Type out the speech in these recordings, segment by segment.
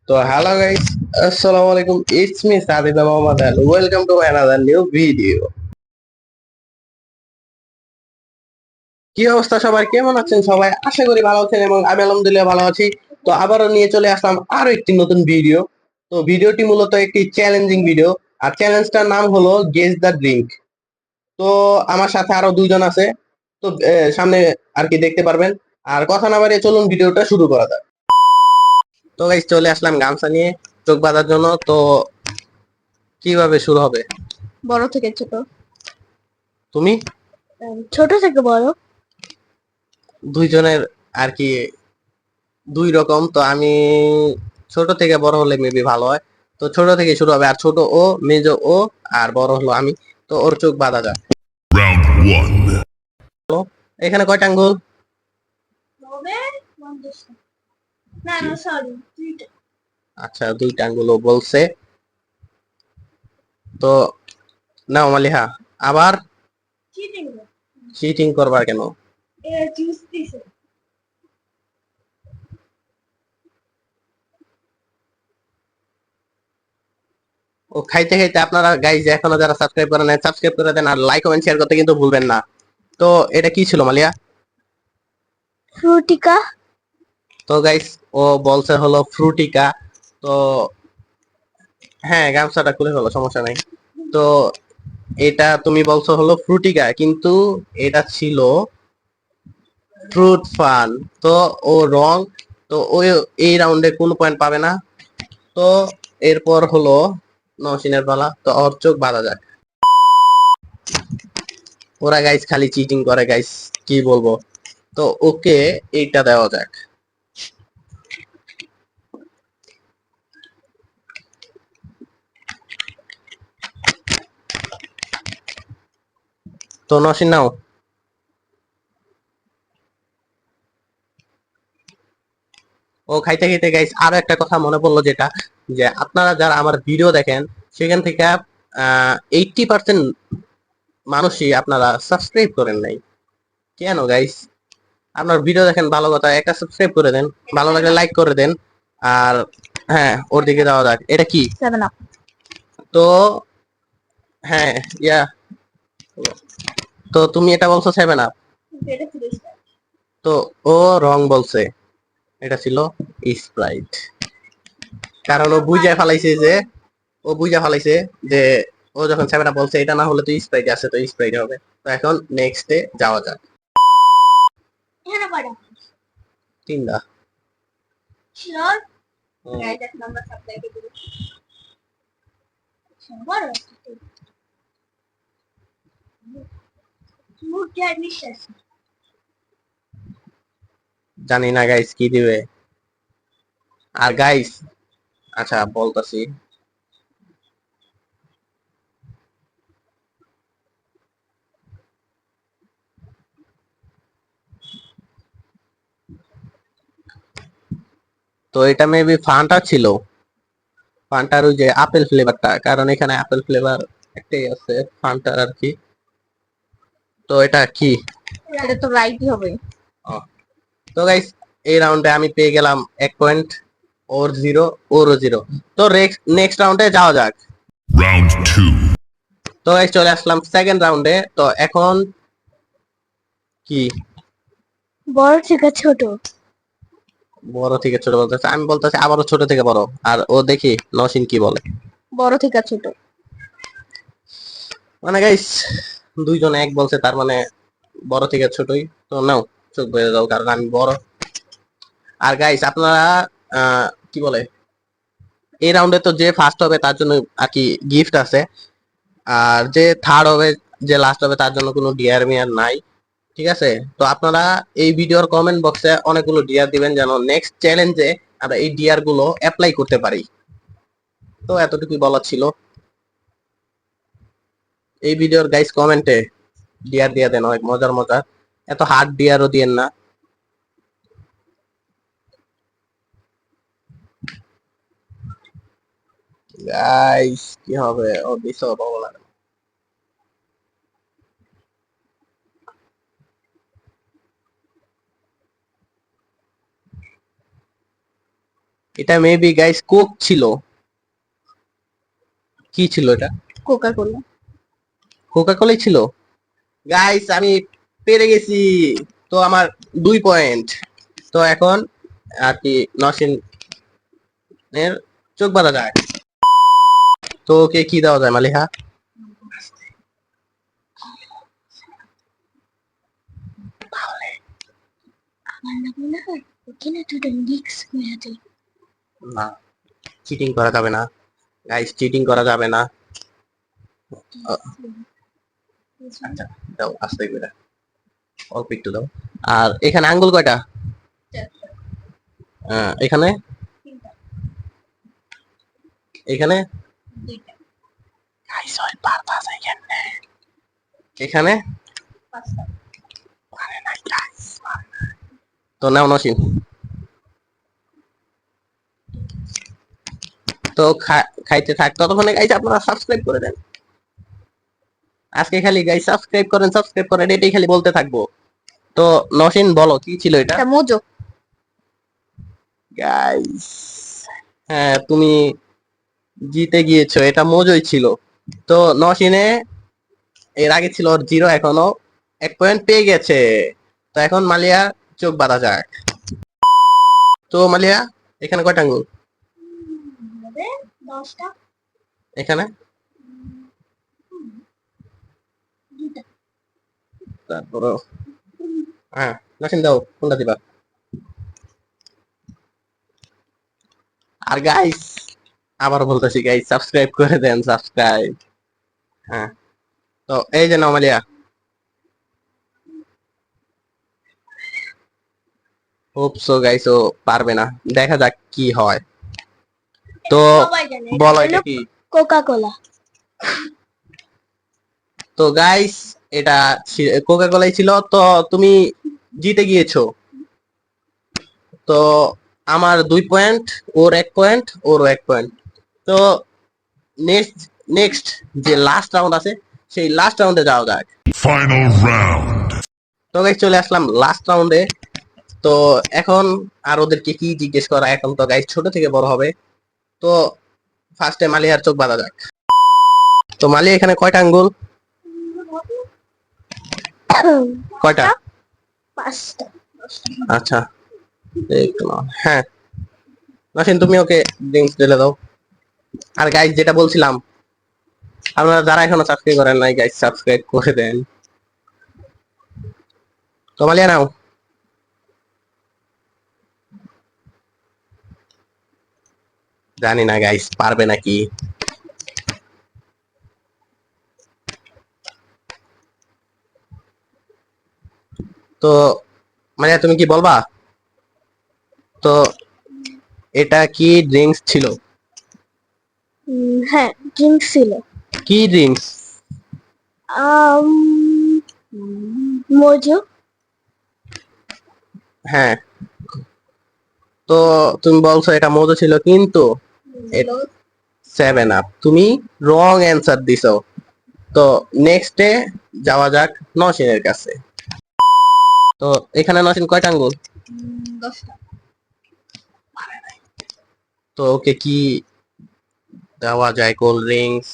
So hello guys, Assalamualaikum. It's me Sadida Muhammad and welcome to another new video. কি অবস্থা সবার, কেমন আছেন সবাই? আশা করি ভালো আছেন এবং আমি আলহামদুলিল্লাহ ভালো আছি। তো আবারও নিয়ে চলে আসলাম আরো একটি নতুন ভিডিও। তো ভিডিওটি মূলত একটি চ্যালেঞ্জিং ভিডিও, আর চ্যালেঞ্জটার নাম হলো গেস দ্য ড্রিঙ্ক। তো আমার সাথে আরো দুইজন আছে। তো সামনে আর কি দেখতে পারবেন। আর কথা না বাড়িয়ে চলুন ভিডিওটা শুরু করা যাক। তো গাইস চলে আসলাম গামছা নিয়ে চোখ বাঁধার জন্য। তো কিভাবে শুরু হবে? বড় থেকে ছোট। তুমি ছোট থেকে বড়। দুইজনের আর কি দুই রকম। তো আমি ছোট থেকে বড় হলে মেবি ভালো হয়। তো ছোট থেকে শুরু হবে, আর ছোট ও, মেজ ও, আর বড় হলো আমি। তো ওর চোখ বাঁধা যাক। Round one. এখানে কয়টা আঙ্গুল? হবে 50 না না সরি দুইটা। আচ্ছা, দুইটা আঙ্গুল ও বলছে। তো নাও মালিহা, আবার চিটিং চিটিং করবার কেন? এ জুস দিছে। ও খাইতে খাইতে আপনারা গাইজ এখনো যারা সাবস্ক্রাইব করেন নাই সাবস্ক্রাইব করে দেন, আর লাইক কমেন্ট শেয়ার করতে কিন্তু ভুলবেন না। তো এটা কি ছিল মালিয়া? ফ্রুটিকা। তো গাইস ও বলছে হলো ফ্রুটিকা। তো হ্যাঁ, গামছাটা খুলে ফেলো, সমস্যা নাই। তো এটা তুমি বলছো হলো ফ্রুটিকা, কিন্তু এটা ছিল ফ্রুট ফান। তো ও রং। তো ওই এই রাউন্ডে কোনো পয়েন্ট পাবে না। তো এরপর হলো নওশিনের পালা। তো ওর চোখ বাঁধা যাক। ওরা গাইস খালি চিটিং করে গাইস, কি বলবো। তো ওকে এইটা দেওয়া যাক। তো নওশিন নাও। ও খাইতে খাইতে গাইস আরো একটা কথা মনে পড়লো, যেটা যে আপনারা যারা আমার ভিডিও দেখেন সেখান থেকে 80% মানুষই আপনারা সাবস্ক্রাইব করেন নাই। কেন গাইস? আপনার ভিডিও দেখেন, ভালো কথা, একটা সাবস্ক্রাইব করে দেন, ভালো লাগলে লাইক করে দেন। আর হ্যাঁ, ওর দিকে যাওয়া যাক। এটা কি? 7 আপ। তো হ্যাঁ, ইয়া, তো তুমি এটা বলছো 7 আপ। এটা ফ্রিজ। তো ও রং বলছে, এটা ছিল স্প্রাইট। কারণ ও বুঝা ফেলাইছে যে ও যখন 7 আপ বলছে এটা না হলে তো স্প্রাইট আছে, তো স্প্রাইট হবে। তো এখন নেক্সটে যাওয়া যাক। এখানে কয়টা? তিনটা। শিওর। হুম। গাইস এখন আমরা সাপ্লাই কে দেব। বড় মুখ দিয়ে নিঃশ্বাস। জানি না গাইস কি দিবে। আর গাইস, আচ্ছা বলতাছি। তো এটা মেবি ফান্টা ছিল। ফান্টার ওই যে আপেল ফ্লেভারটা, কারণ এখানে আপেল ফ্লেভার একটাই আছে ফান্টার আর কি। তো এটা কি? এটা তো রাইটই হবে। ও, তো গাইস এই রাউন্ডে আমি পেয়ে গেলাম 1 পয়েন্ট। ওর 0, ওরও 0। তো নেক্সট রাউন্ডে যাওয়া যাক। Round two. তো গাইস চলে আসলাম সেকেন্ড রাউন্ডে। তো এখন কি? বড় থেকে ছোট। বড় থেকে ছোট বলতেছে, আমি বলতেছি আবারও ছোট থেকে বড়। আর ও দেখি নওশিন কি বলে। বড় থেকে ছোট। মানে গাইস দুইজন এক বলছে, তার মানে বড় থেকে ছোটই। তো নাও, চোখ বেঁধে দাও, কারণ আমি বড়। আর গাইস আপনারা কি বলে, এই রাউন্ডে তো যে ফার্স্ট হবে তার জন্য আর কি গিফট আছে। আর যে থার্ড হবে, যে লাস্ট হবে, তার জন্য কোনো ডিয়ার মিয়ার নাই। ঠিক আছে? তো আপনারা এই ভিডিওর কমেন্ট বক্সে অনেকগুলো ডিয়ার দিবেন, যেন নেক্সট চ্যালেঞ্জে আমরা এই ডিয়ার গুলো অ্যাপ্লাই করতে পারি। তো এতটুকুই বলা ছিল। এই ভিডিওর গাইস কমেন্টে ডিয়ার দিয়ে দেন, অনেক মজার মজার। এত হার্ড ডিয়ারও দিয়েন না। গাইস কি হবে? ও দিছো পাবো না। এটা মেবি গাইস কোক ছিল। কি ছিল এটা? কোকা কোলা। কোকা কোলাই ছিল। গাইস আমি পেরে গেছি। তো আমার 2 পয়েন্ট। তো এখন আর কি নসিন এর চোখ বাঁধা যায়। তো ওকে কি দেওয়া যায় মালিহা? আমার না মনে হয় ওকে না তুই মিক্স করে দে। না, চিটিং করা যাবে না গাইস, চিটিং করা যাবে না। আচ্ছা দাও আস্তে করে, অল্প একটু দাও। আর এখানে আঙ্গুল কয়টা? এখানে এখানে গাইস হয় পারপাস এখানে এখানে পারে না গাইস। তো নাও নসিন। তো খাইতে থাক ততক্ষণে গাইস আপনারা সাবস্ক্রাইব করে দেন। আজকে খালি গাইস সাবস্ক্রাইব করেন এটাই খালি বলতে থাকবো। তো নসিন বলো কি ছিল এটা? এটা মোজো। গাইস হ্যাঁ তুমি জিতে গিয়েছো, এটা মজোই ছিল। তো নসিনে এর আগে ছিল ওর 0, এখনো 1 পয়েন্ট পেয়ে গেছে। তো এখন মালিয়া চোখ বাঁধা যাক। তো মালিয়া এখানে কয়টা আঙ্গুল? 10টা। এখানে তারপরে হ্যাঁ নসিন দাও কোনটা দিবা? আর গাইস আবার বলতেছি গাইস সাবস্ক্রাইব করে দেন, সাবস্ক্রাইব। হ্যাঁ তো এই যে নাও মালিয়া। হোপসো গাইস ও পারবে না, দেখা যাক কি হয়। তো সবাই জানে বলো এটা কি? Coca Cola. তো গাইস এটা কোকা কোলাই ছিল। তো তুমি জিতে গিয়েছো। তো আমার 2 পয়েন্ট, ওর 1 পয়েন্ট, ওরও 1 পয়েন্ট। তো নেক্সট নেক্সট যে লাস্ট রাউন্ড আছে সেই লাস্ট রাউন্ডে যাওয়া যাক। Final round. তো গাইস চলে আসলাম লাস্ট রাউন্ডে। তো এখন আর ওদেরকে কি জিজ্ঞেস করা, এখন তো গাইস ছোট থেকে বড় হবে। তো ফার্স্টে মালিহার চোখ বাঁধা যাক। তো মালিয়া এখানে কয়টা আঙ্গুল? কয়টা? 5টা। আচ্ছা একটু নাও। হ্যাঁ নাসিন তুমি ওকে ড্রিঙ্কস ঢেলে দাও। আর গাইস যেটা বলছিলাম, আপনারা যারা এখনো সাবস্ক্রাইব করেন নাই গাইস সাবস্ক্রাইব করে দেন। তো মালিয়া নাও। জানি না গাইস পারবে নাকি। তো মালিয়া তুমি কি বলবা? তো এটা কি ড্রিঙ্কস ছিল? হ্যাঁ ড্রিঙ্কস ছিল। কি ড্রিঙ্কস? আম মোজো। হ্যাঁ তো তুমি বলছো এটা মজা ছিল, কিন্তু 7 আপ। তুমি রং অ্যান্সার দিছো। তো নেক্সটে যাওয়া যাক নসিনের কাছে। তো এখানে নসিন কয়টা আঙ্গুল? 10টা। তো ওকে কি দেওয়া যায়? Cold drinks.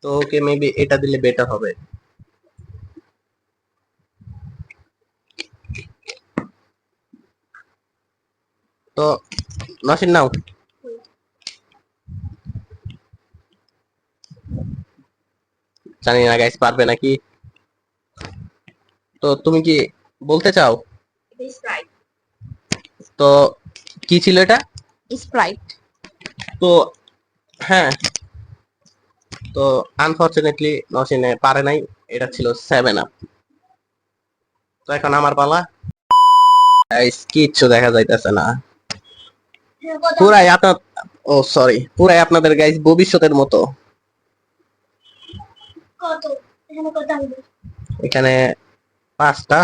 তো ওকে মেবি এটা দিলে বেটার হবে। তো নসিন নাও। জানি না গাইস পারবে নাকি। তো তুমি কি বলতে চাও? স্প্রাইট। তো কি ছিল এটা? স্প্রাইট। তো হ্যাঁ তো আনফরচুনেটলি নসিনে পারে নাই, এটা ছিল 7 আপ। তো এখন আমার পালা। গাইস কিচ্ছু দেখা যাইতেছে না, পুরাই আপনার, ও সরি, পুরাই আপনাদের গাইস ভবিষ্যতের মতো। কত এখানে কত আঙ্গুল? এখানে 5টা,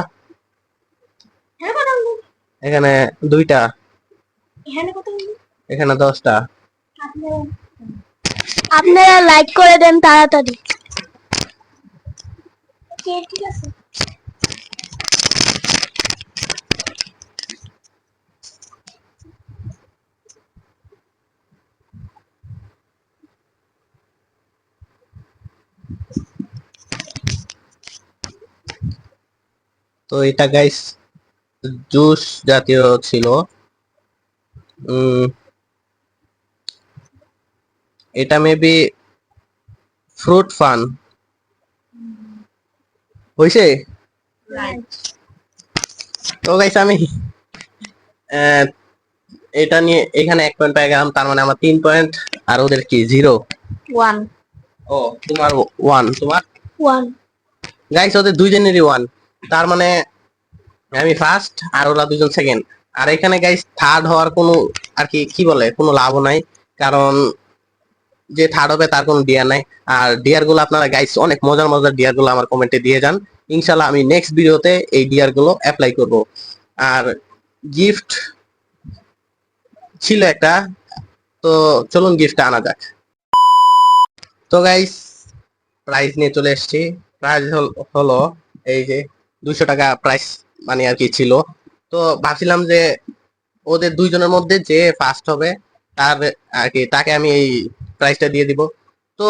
এখানে কত আঙ্গুল? এখানে 2টা, এখানে কত আঙ্গুল? এখানে 10টা। আপনারা লাইক করে দেন তাড়াতাড়ি। ঠিক আছে। তো এটা গাইস জুস জাতীয় ছিল। উম, এটা মেবি ফ্রুট ফান হইছে। রাইট। তো গাইস আমি আহ, এটা নিয়ে এখানে 1 পয়েন্ট পেয়ে গেলাম, তার মানে আমার 3 পয়েন্ট, আর ওদের কি 0। 1 ও তোমার 1, তোমার 1 গাইস ওদের দুইজনেরই 1, তার মানে আমি ফার্স্ট আর ওরা দুজন সেকেন্ড। আর এখানে গাইস থার্ড হওয়ার কোনো আর কি কি বলে কোনো লাভও নাই, কারণ যে থার্ড হবে তার কোনো ডিয়ার নাই। আর ডিয়ার গুলো আপনারা গাইস অনেক মজার মজার ডিয়ার গুলো আমার কমেন্টে দিয়ে যান, ইনশাল্লাহ আমি নেক্সট ভিডিওতে এই ডিয়ার গুলো অ্যাপ্লাই করব। আর গিফট ছিল একটা, তো চলুন গিফটটা আনা যাক। তো গাইস প্রাইস নিয়ে চলে এসেছি। প্রাইস হলো এই যে 200 টাকা প্রাইস মানে আর কি ছিল। তো ভাবছিলাম যে ওদের দুইজনের মধ্যে যে ফার্স্ট হবে তার আর কি তাকে আমি এই প্রাইসটা দিয়ে দিব। তো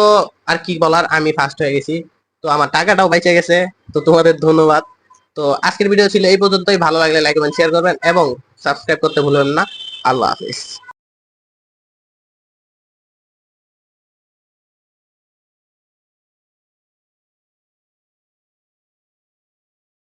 আর কি বলার, আমি ফার্স্ট হয়ে গেছি, তো আমার টাকাটাও বেঁচে গেছে। তো তোমাদের ধন্যবাদ। তো আজকের ভিডিও ছিল এই পর্যন্তই। ভালো লাগলে লাইক কমেন্ট শেয়ার করবেন এবং সাবস্ক্রাইব করতে ভুলবেন না। আল্লাহ হাফিজ।